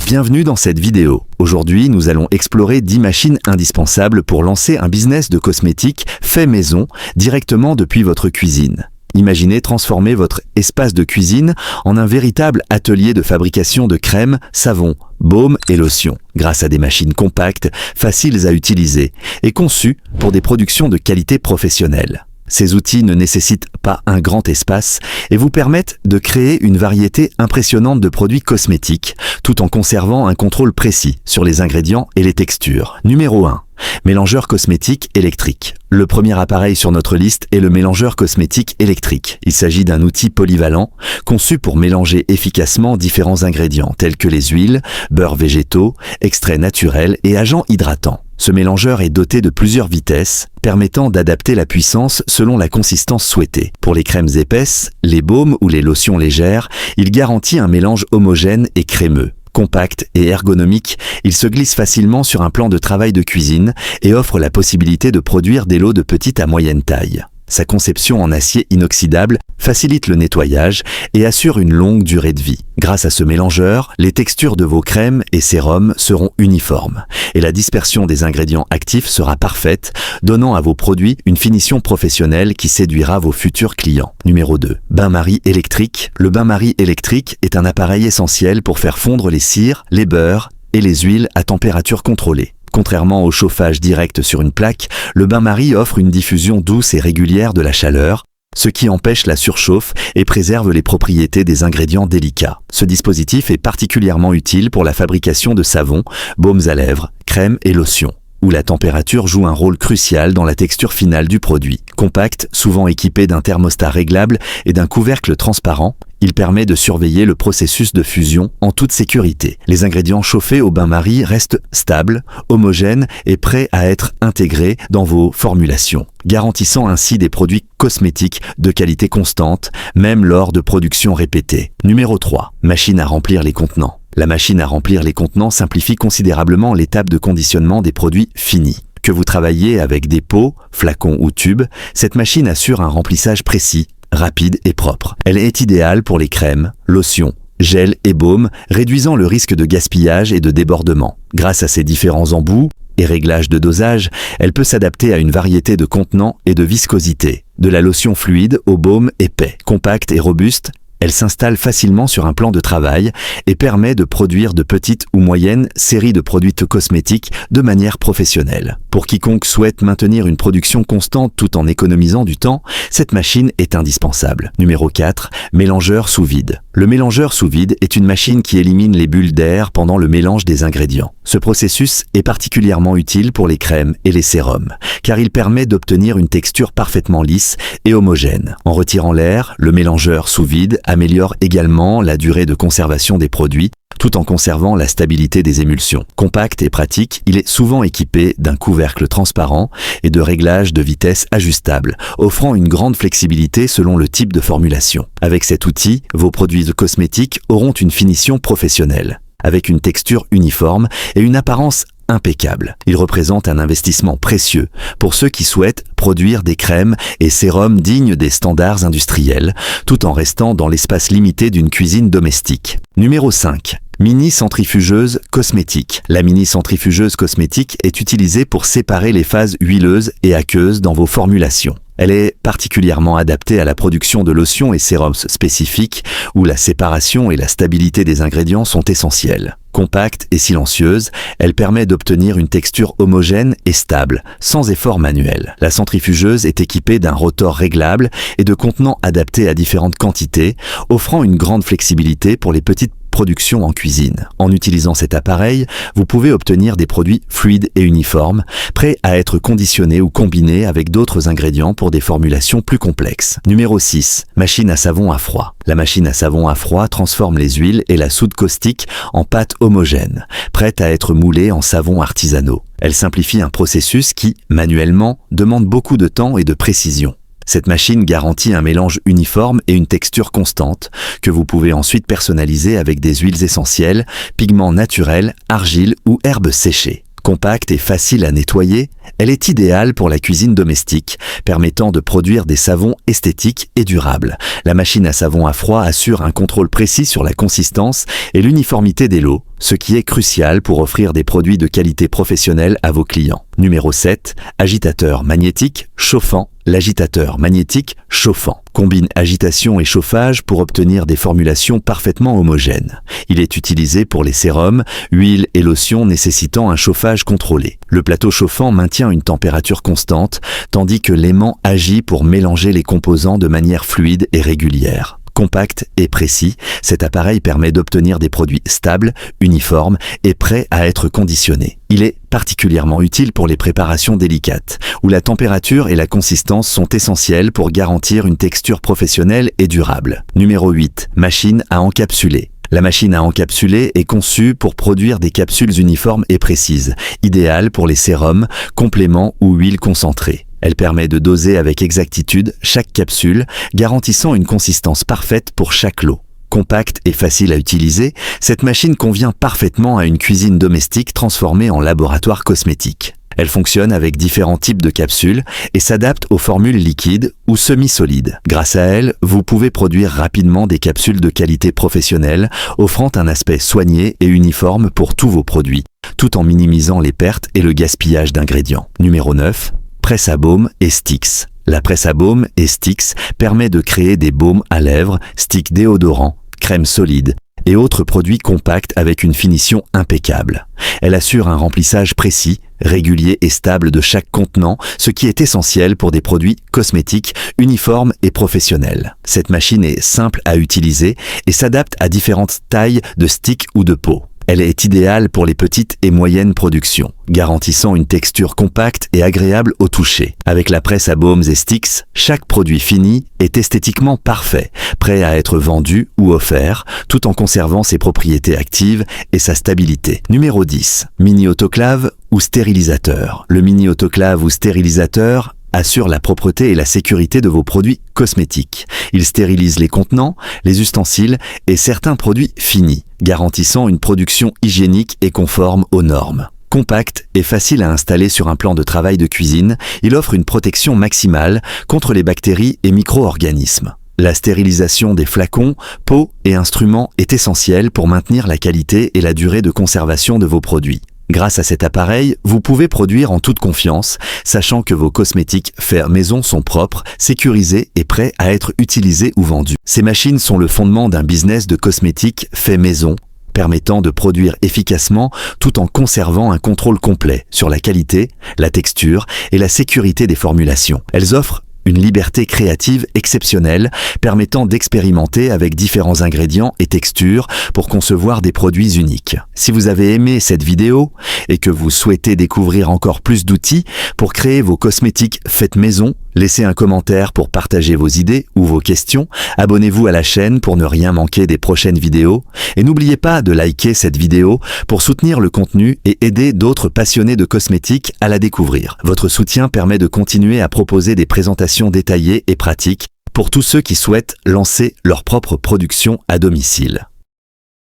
Bienvenue dans cette vidéo. Aujourd'hui, nous allons explorer 10 machines indispensables pour lancer un business de cosmétiques fait maison directement depuis votre cuisine. Imaginez transformer votre espace de cuisine en un véritable atelier de fabrication de crèmes, savons, baumes et lotions, grâce à des machines compactes, faciles à utiliser et conçues pour des productions de qualité professionnelle. Ces outils ne nécessitent pas un grand espace et vous permettent de créer une variété impressionnante de produits cosmétiques, tout en conservant un contrôle précis sur les ingrédients et les textures. Numéro 1. Mélangeur cosmétique électrique. Le premier appareil sur notre liste est le mélangeur cosmétique électrique. Il s'agit d'un outil polyvalent, conçu pour mélanger efficacement différents ingrédients tels que les huiles, beurres végétaux, extraits naturels et agents hydratants. Ce mélangeur est doté de plusieurs vitesses, permettant d'adapter la puissance selon la consistance souhaitée. Pour les crèmes épaisses, les baumes ou les lotions légères, il garantit un mélange homogène et crémeux. Compact et ergonomique, il se glisse facilement sur un plan de travail de cuisine et offre la possibilité de produire des lots de petite à moyenne taille. Sa conception en acier inoxydable facilite le nettoyage et assure une longue durée de vie. Grâce à ce mélangeur, les textures de vos crèmes et sérums seront uniformes et la dispersion des ingrédients actifs sera parfaite, donnant à vos produits une finition professionnelle qui séduira vos futurs clients. Numéro 2. Bain-marie électrique. Le bain-marie électrique est un appareil essentiel pour faire fondre les cires, les beurres et les huiles à température contrôlée. Contrairement au chauffage direct sur une plaque, le bain-marie offre une diffusion douce et régulière de la chaleur, ce qui empêche la surchauffe et préserve les propriétés des ingrédients délicats. Ce dispositif est particulièrement utile pour la fabrication de savons, baumes à lèvres, crèmes et lotions, où la température joue un rôle crucial dans la texture finale du produit. Compact, souvent équipé d'un thermostat réglable et d'un couvercle transparent, il permet de surveiller le processus de fusion en toute sécurité. Les ingrédients chauffés au bain-marie restent stables, homogènes et prêts à être intégrés dans vos formulations, garantissant ainsi des produits cosmétiques de qualité constante, même lors de productions répétées. Numéro 3. Machine à remplir les contenants. La machine à remplir les contenants simplifie considérablement l'étape de conditionnement des produits finis. Que vous travaillez avec des pots, flacons ou tubes, cette machine assure un remplissage précis, rapide et propre. Elle est idéale pour les crèmes, lotions, gels et baumes, réduisant le risque de gaspillage et de débordement. Grâce à ses différents embouts et réglages de dosage, elle peut s'adapter à une variété de contenants et de viscosité. De la lotion fluide au baume épais, compact et robuste, elle s'installe facilement sur un plan de travail et permet de produire de petites ou moyennes séries de produits cosmétiques de manière professionnelle. Pour quiconque souhaite maintenir une production constante tout en économisant du temps, cette machine est indispensable. Numéro 4. Mélangeur sous vide. Le mélangeur sous vide est une machine qui élimine les bulles d'air pendant le mélange des ingrédients. Ce processus est particulièrement utile pour les crèmes et les sérums, car il permet d'obtenir une texture parfaitement lisse et homogène. En retirant l'air, le mélangeur sous vide améliore également la durée de conservation des produits, tout en conservant la stabilité des émulsions. Compact et pratique, il est souvent équipé d'un couvercle transparent et de réglages de vitesse ajustables, offrant une grande flexibilité selon le type de formulation. Avec cet outil, vos produits cosmétiques auront une finition professionnelle, avec une texture uniforme et une apparence impeccable. Il représente un investissement précieux pour ceux qui souhaitent produire des crèmes et sérums dignes des standards industriels, tout en restant dans l'espace limité d'une cuisine domestique. Numéro 5. Mini centrifugeuse cosmétique. La mini centrifugeuse cosmétique est utilisée pour séparer les phases huileuses et aqueuses dans vos formulations. Elle est particulièrement adaptée à la production de lotions et sérums spécifiques où la séparation et la stabilité des ingrédients sont essentielles. Compacte et silencieuse, elle permet d'obtenir une texture homogène et stable, sans effort manuel. La centrifugeuse est équipée d'un rotor réglable et de contenants adaptés à différentes quantités, offrant une grande flexibilité pour les petites productions en cuisine. En utilisant cet appareil, vous pouvez obtenir des produits fluides et uniformes, prêts à être conditionnés ou combinés avec d'autres ingrédients pour des formulations plus complexes. Numéro 6. Machine à savon à froid. La machine à savon à froid transforme les huiles et la soude caustique en pâte homogène, prête à être moulée en savons artisanaux. Elle simplifie un processus qui, manuellement, demande beaucoup de temps et de précision. Cette machine garantit un mélange uniforme et une texture constante que vous pouvez ensuite personnaliser avec des huiles essentielles, pigments naturels, argile ou herbes séchées. Compacte et facile à nettoyer, elle est idéale pour la cuisine domestique, permettant de produire des savons esthétiques et durables. La machine à savon à froid assure un contrôle précis sur la consistance et l'uniformité des lots, ce qui est crucial pour offrir des produits de qualité professionnelle à vos clients. Numéro 7. Agitateur magnétique chauffant. L'agitateur magnétique chauffant combine agitation et chauffage pour obtenir des formulations parfaitement homogènes. Il est utilisé pour les sérums, huiles et lotions nécessitant un chauffage contrôlé. Le plateau chauffant maintient une température constante, tandis que l'aimant agit pour mélanger les composants de manière fluide et régulière. Compact et précis, cet appareil permet d'obtenir des produits stables, uniformes et prêts à être conditionnés. Il est particulièrement utile pour les préparations délicates, où la température et la consistance sont essentielles pour garantir une texture professionnelle et durable. Numéro 8. Machine à encapsuler. La machine à encapsuler est conçue pour produire des capsules uniformes et précises, idéales pour les sérums, compléments ou huiles concentrées. Elle permet de doser avec exactitude chaque capsule, garantissant une consistance parfaite pour chaque lot. Compacte et facile à utiliser, cette machine convient parfaitement à une cuisine domestique transformée en laboratoire cosmétique. Elle fonctionne avec différents types de capsules et s'adapte aux formules liquides ou semi-solides. Grâce à elle, vous pouvez produire rapidement des capsules de qualité professionnelle, offrant un aspect soigné et uniforme pour tous vos produits, tout en minimisant les pertes et le gaspillage d'ingrédients. Numéro 9. Presse à baume et sticks. La presse à baume et sticks permet de créer des baumes à lèvres, sticks déodorants, crèmes solides et autres produits compacts avec une finition impeccable. Elle assure un remplissage précis, régulier et stable de chaque contenant, ce qui est essentiel pour des produits cosmétiques, uniformes et professionnels. Cette machine est simple à utiliser et s'adapte à différentes tailles de sticks ou de pots. Elle est idéale pour les petites et moyennes productions, garantissant une texture compacte et agréable au toucher. Avec la presse à baumes et sticks, chaque produit fini est esthétiquement parfait, prêt à être vendu ou offert, tout en conservant ses propriétés actives et sa stabilité. Numéro 10. Mini-autoclave ou stérilisateur. Le mini-autoclave ou stérilisateur assure la propreté et la sécurité de vos produits cosmétiques. Il stérilise les contenants, les ustensiles et certains produits finis, garantissant une production hygiénique et conforme aux normes. Compact et facile à installer sur un plan de travail de cuisine, il offre une protection maximale contre les bactéries et micro-organismes. La stérilisation des flacons, pots et instruments est essentielle pour maintenir la qualité et la durée de conservation de vos produits. Grâce à cet appareil, vous pouvez produire en toute confiance, sachant que vos cosmétiques faits maison sont propres, sécurisés et prêts à être utilisés ou vendus. Ces machines sont le fondement d'un business de cosmétiques faits maison, permettant de produire efficacement tout en conservant un contrôle complet sur la qualité, la texture et la sécurité des formulations. Elles offrent une liberté créative exceptionnelle permettant d'expérimenter avec différents ingrédients et textures pour concevoir des produits uniques. Si vous avez aimé cette vidéo et que vous souhaitez découvrir encore plus d'outils pour créer vos cosmétiques faits maison, laissez un commentaire pour partager vos idées ou vos questions, abonnez-vous à la chaîne pour ne rien manquer des prochaines vidéos et n'oubliez pas de liker cette vidéo pour soutenir le contenu et aider d'autres passionnés de cosmétiques à la découvrir. Votre soutien permet de continuer à proposer des présentations détaillées et pratiques pour tous ceux qui souhaitent lancer leur propre production à domicile.